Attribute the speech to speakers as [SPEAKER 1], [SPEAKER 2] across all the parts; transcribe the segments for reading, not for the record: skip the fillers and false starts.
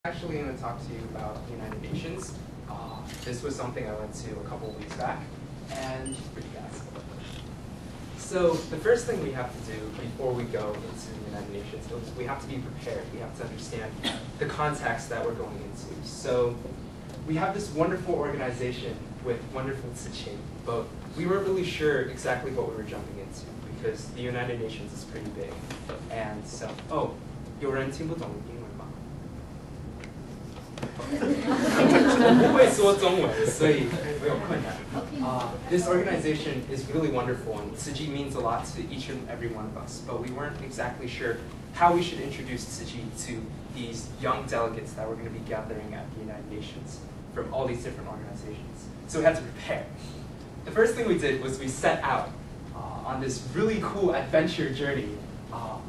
[SPEAKER 1] Actually going to talk to you about the United Nations. This was something I went to a couple of weeks back, and pretty fast. So the first thing we have to do before we go into the United Nations is we have to be prepared. We have to understand the context that we're going into. So we have this wonderful organization with wonderful teaching, but we weren't really sure exactly what we were jumping into because the United Nations is pretty big. And so, 有人听不懂英文吗？我不会说中文，所以没有困难。This organization is really wonderful, and Tzu means a lot to each and every one of us, but we weren't exactly sure how we should introduce Tzu to these young delegates that were going to be gathering at the United Nations from all these different organizations. So we had to prepare. The first thing we did was we set out on this really cool adventure journey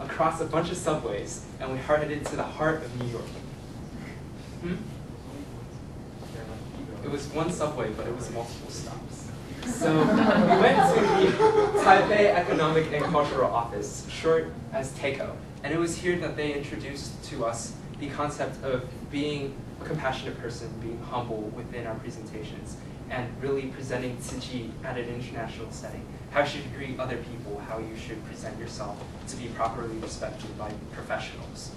[SPEAKER 1] across a bunch of subways, and we headed into the heart of New York. It was one subway, but it was multiple stops. So we went to the Taipei Economic and Cultural Office, short as TECO, and it was here that they introduced to us the concept of being a compassionate person, being humble within our presentations, and really presenting Tzu at an international setting. How you should greet other people, how you should present yourself to be properly respected by professionals.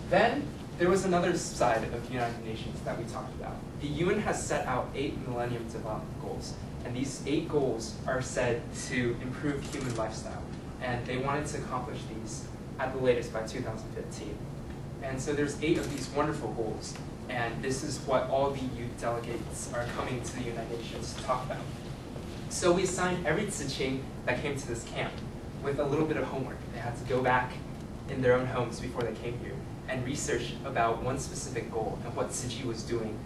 [SPEAKER 1] Then there was another side of the United Nations that we talked about. The UN has set out 8 Millennium Development Goals, and these 8 goals are said to improve human lifestyle, and they wanted to accomplish these at the latest by 2015. And so there's 8 of these wonderful goals, and this is what all the youth delegates are coming to the United Nations to talk about. So we assigned every Tzu that came to this camp with a little bit of homework. They had to go back in their own homes before they came here and research about one specific goal and what Tzu was doing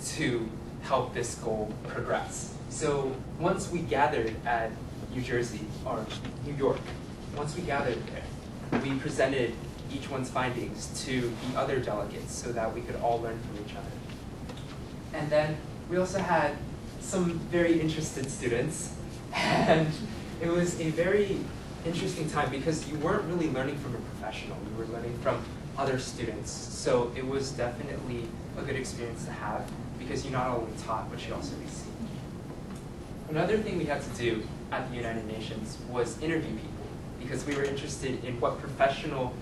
[SPEAKER 1] to help this goal progress. So once we gathered at New Jersey, or New York, once we gathered there, we presented each one's findings to the other delegates so that we could all learn from each other. And then we also had some very interested students, and it was a very interesting time because you weren't really learning from a professional, you were learning from other students. So it was definitely a good experience to have because you not only taught, but you also received. Another thing we had to do at the United Nations was interview people because we were interested in what professional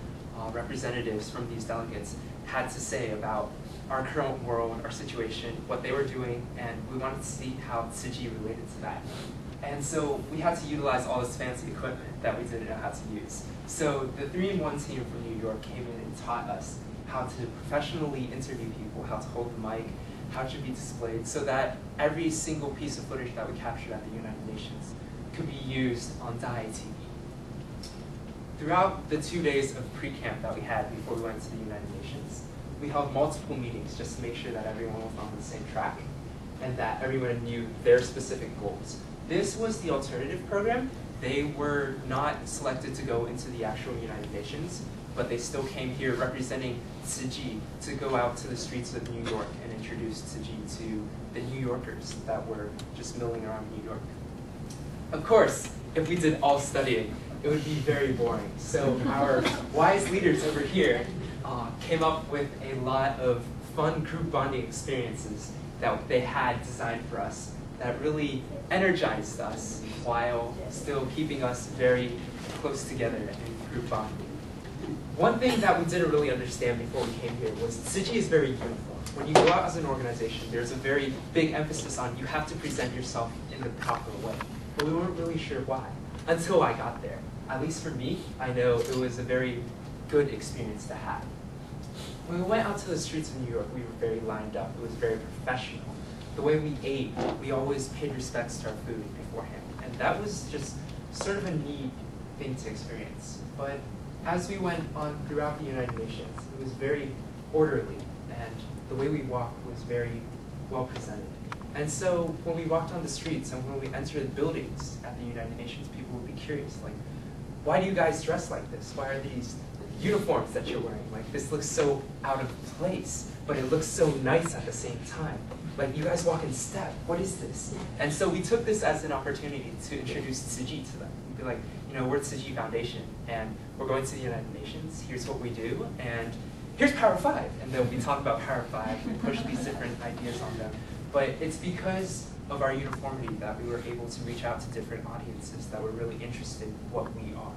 [SPEAKER 1] representatives from these delegates had to say about our current world, our situation, what they were doing, and we wanted to see how Tzu related to that. And so we had to utilize all this fancy equipment that we didn't know how to use. So the 3-in-1 team from New York came in and taught us how to professionally interview people, how to hold the mic, how it should be displayed, so that every single piece of footage that we captured at the United Nations could be used on Dai TV. Throughout the 2 days of pre-camp that we had before we went to the United Nations, we held multiple meetings just to make sure that everyone was on the same track and that everyone knew their specific goals. This was the alternative program. They were not selected to go into the actual United Nations, but they still came here representing Tzu to go out to the streets of New York and introduce Tzu to the New Yorkers that were just milling around New York. Of course, if we did all studying, it would be very boring. So our wise leaders over here came up with a lot of fun group bonding experiences that they had designed for us that really energized us while still keeping us very close together in group bonding. One thing that we didn't really understand before we came here was Tzu is very uniform. When you go out as an organization, there's a very big emphasis on you have to present yourself in the proper way. But we weren't really sure why until I got there. At least for me, I know it was a very good experience to have. When we went out to the streets of New York, we were very lined up. It was very professional. The way we ate, we always paid respects to our food beforehand. And that was just sort of a neat thing to experience. But as we went on throughout the United Nations, it was very orderly, and the way we walked was very well presented. And so when we walked on the streets and when we entered buildings at the United Nations, people would be curious, like, why do you guys dress like this? Why are these uniforms that you're wearing? Like, this looks so out of place, but it looks so nice at the same time. Like, you guys walk in step. What is this? And so we took this as an opportunity to introduce Tzu to them. We'd be like, you know, we're Tzu Foundation, and we're going to the United Nations. Here's what we do, and here's Power 5. And then we talk about Power 5, we push these different ideas on them. But it's because of our uniformity that we were able to reach out to different audiences that were really interested in what we are.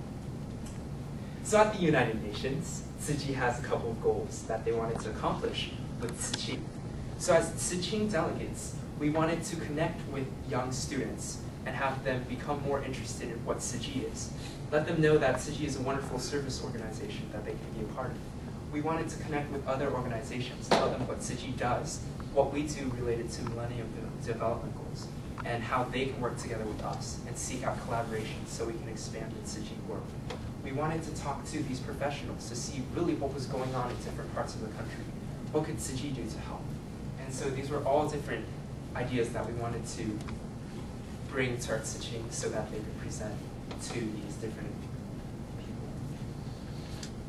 [SPEAKER 1] So at the United Nations, Tzu Chi has a couple of goals that they wanted to accomplish with Tzu Chi. So as Tzu Chi delegates, we wanted to connect with young students and have them become more interested in what Tzu Chi is. Let them know that Tzu Chi is a wonderful service organization that they can be a part of. We wanted to connect with other organizations, tell them what Tzu Chi does, what we do related to Millennium Development Goals, and how they can work together with us and seek out collaborations so we can expand the Tzu Chi work. We wanted to talk to these professionals to see really what was going on in different parts of the country. What could Tzu Chi do to help? And so these were all different ideas that we wanted to bring to our Tzu Chi so that they could present to these different people.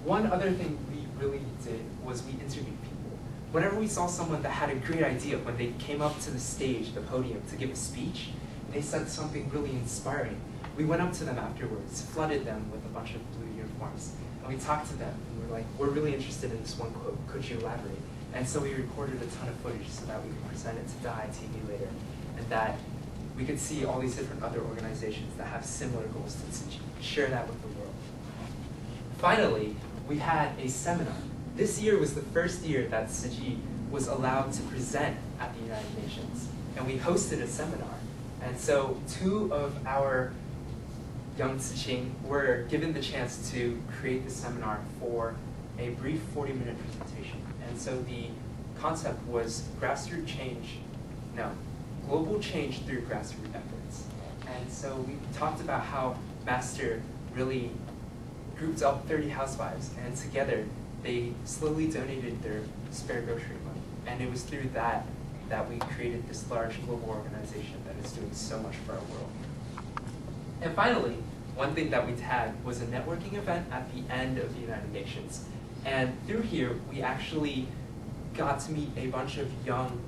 [SPEAKER 1] One other thing we really did was we interviewed people. Whenever we saw someone that had a great idea, when they came up to the stage, the podium, to give a speech, they said something really inspiring. We went up to them afterwards, flooded them with a bunch of blue uniforms, and we talked to them, and we're like, we're really interested in this one quote, could you elaborate? And so we recorded a ton of footage so that we could present it to the ITV later, and that we could see all these different other organizations that have similar goals to Tzu Chi, share that with the world. Finally, we had a seminar. This year was the first year that Tzu Chi was allowed to present at the United Nations, and we hosted a seminar. And so 2 of our young Tzu Chi were given the chance to create the seminar for a brief 40-minute presentation. And so the concept was global change through grassroots efforts. And so we talked about how Master really grouped up 30 housewives, and together they slowly donated their spare grocery money. And it was through that we created this large global organization that is doing so much for our world. And finally, one thing that we had was a networking event at the end of the United Nations. And through here, we actually got to meet a bunch of young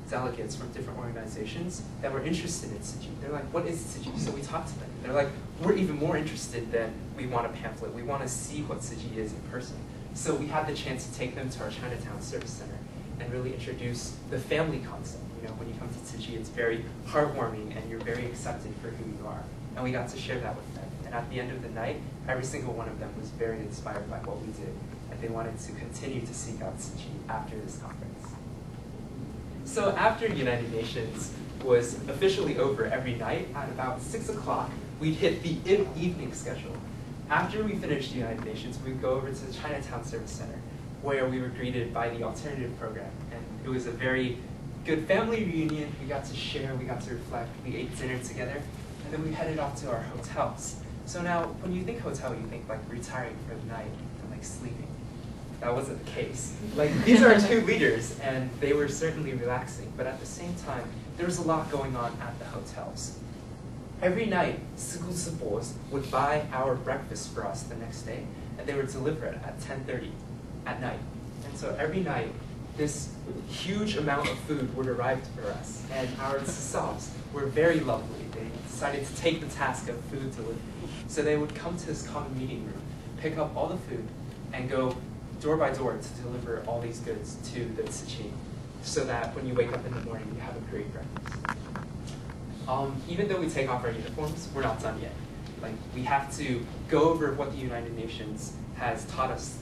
[SPEAKER 1] delegates from different organizations that were interested in Tzu Chi. They're like, what is Tzu Chi? So we talked to them. They're like, we're even more interested than we want a pamphlet. We want to see what Tzu Chi is in person. So we had the chance to take them to our Chinatown Service Center and really introduce the family concept. You know, when you come to Tzu Chi, it's very heartwarming and you're very accepted for who you are. And we got to share that with them. And at the end of the night, every single one of them was very inspired by what we did. And they wanted to continue to seek out Tzu Chi after this conference. So after United Nations was officially over every night, at about 6 o'clock, we'd hit the evening schedule. After we finished United Nations, we'd go over to the Chinatown Service Center, where we were greeted by the alternative program. And it was a very good family reunion. We got to share, we got to reflect, we ate dinner together, and then we headed off to our hotels. So now, when you think hotel, you think like retiring for the night and like sleeping. That wasn't the case. Like, these are our 2 leaders, and they were certainly relaxing, but at the same time, there was a lot going on at the hotels. Every night, Siku Sipos would buy our breakfast for us the next day, and they would deliver it at 10:30 at night. And so every night, this huge amount of food would arrive for us, and our Tsisavs were very lovely. They decided to take the task of food delivery. So they would come to this common meeting room, pick up all the food, and go door by door to deliver all these goods to the Tzu Chi, so that when you wake up in the morning, you have a great breakfast. Even though we take off our uniforms, we're not done yet. Like, we have to go over what the United Nations has taught us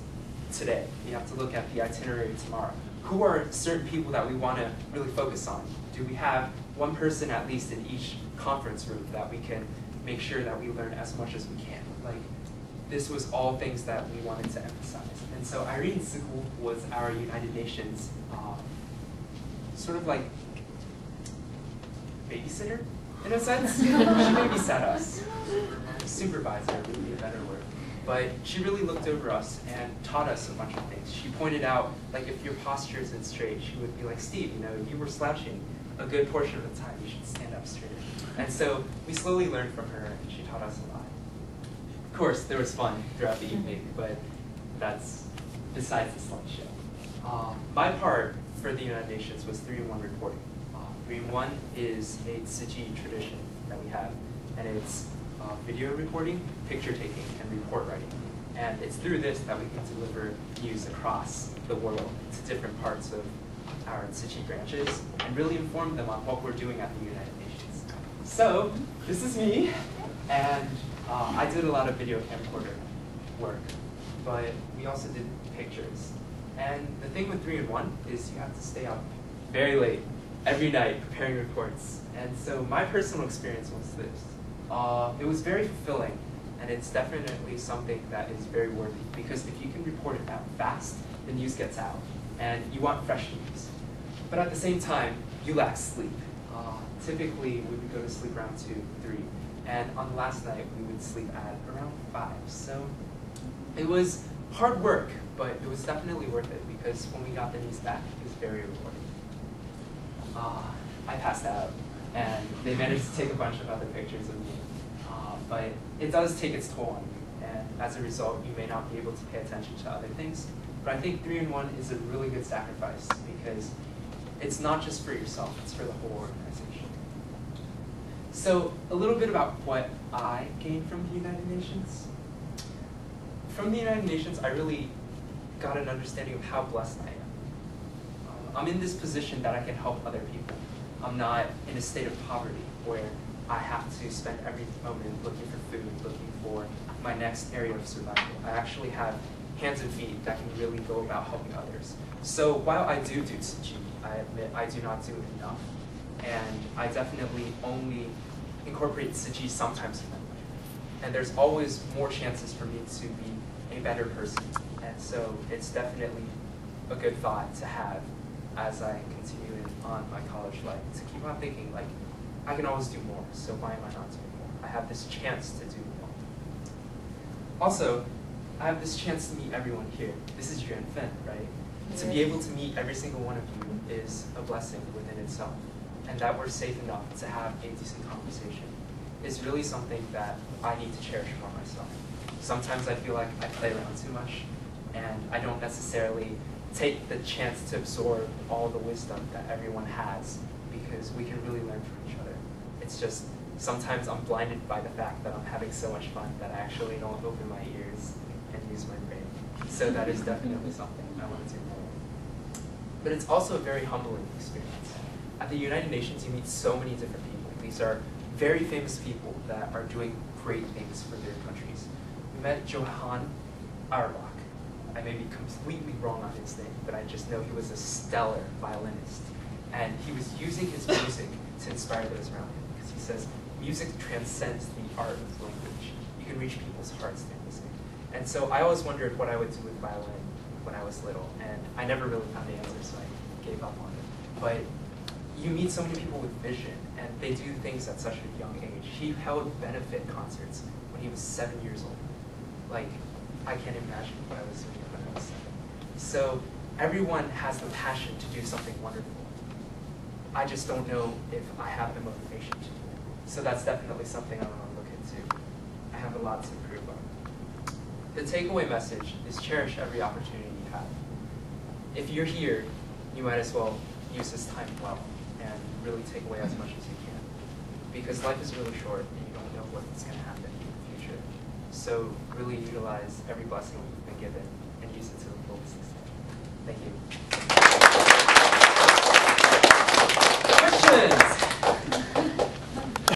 [SPEAKER 1] today. We have to look at the itinerary tomorrow. Who are certain people that we want to really focus on? Do we have one person at least in each conference room that we can make sure that we learn as much as we can? Like, this was all things that we wanted to emphasize. And so Irene Siku was our United Nations sort of like babysitter, in a sense. She babysat us. Supervisor would be a better word. But she really looked over us and taught us a bunch of things. She pointed out, like, if your posture isn't straight, she would be like, Steve, you know, you were slouching a good portion of the time. You should stand up straighter. And so we slowly learned from her, and she taught us a lot. Of course, there was fun throughout the evening, but that's besides the slideshow. My part for the United Nations was 3-in-1 reporting. 3-in-1 is a Tzu Chi tradition that we have, and it's video recording, picture taking, and report writing. And it's through this that we can deliver news across the world to different parts of our Tzu Chi branches and really inform them on what we're doing at the United Nations. So this is me, and I did a lot of video camcorder work, but we also did pictures. And the thing with 3-in-1 is you have to stay up very late every night preparing reports. And so my personal experience was this. It was very fulfilling, and it's definitely something that is very worthy, because if you can report it out fast, the news gets out, and you want fresh news. But at the same time, you lack sleep. Typically, we would go to sleep around 2, 3, and on the last night, we would sleep at around 5. So it was hard work, but it was definitely worth it, because when we got the news back, it was very rewarding. I passed out, and they managed to take a bunch of other pictures of me. But it does take its toll on you, and as a result, you may not be able to pay attention to other things. But I think 3-in-1 is a really good sacrifice, because it's not just for yourself, it's for the whole organization. So a little bit about what I gained from the United Nations. From the United Nations, I really got an understanding of how blessed I am. I'm in this position that I can help other people. I'm not in a state of poverty where I have to spend every moment looking for food, looking for my next area of survival. I actually have hands and feet that can really go about helping others. So while I do Tzu Chi, I admit I do not do enough. And I definitely only incorporate Tzu Chi sometimes in my life. And there's always more chances for me to be a better person. And so it's definitely a good thought to have as I continue on my college life, to keep on thinking, like, I can always do more, so why am I not doing more? I have this chance to do more. Also, I have this chance to meet everyone here. This is Yuan Fen, right? To be able to meet every single one of you is a blessing within itself. And that we're safe enough to have a decent conversation is really something that I need to cherish more myself. Sometimes I feel like I play around too much, and I don't necessarily take the chance to absorb all the wisdom that everyone has, because we can really learn from each other. It's just, sometimes I'm blinded by the fact that I'm having so much fun that I actually don't open my ears and use my brain. So that is definitely something I want to do more. But it's also a very humbling experience. At the United Nations, you meet so many different people. These are very famous people that are doing great things for their countries. We met Johann Auerbach. I may be completely wrong on his name, but I just know he was a stellar violinist. And he was using his music to inspire those around him, because he says music transcends the art of language. You can reach people's hearts through music. And so I always wondered what I would do with violin when I was little, and I never really found the answer, so I gave up on it. But you meet so many people with vision, and they do things at such a young age. He held benefit concerts when he was 7 years old. Like, I can't imagine what I was doing when I was 7. So everyone has the passion to do something wonderful. I just don't know if I have the motivation to do it. So that's definitely something I want to look into. I have a lot to improve on. The takeaway message is cherish every opportunity you have. If you're here, you might as well use this time well and really take away as much as you can. Because life is really short and you don't know what's going to happen in the future. So really utilize every blessing you've been given and use it to the fullest extent. Thank you.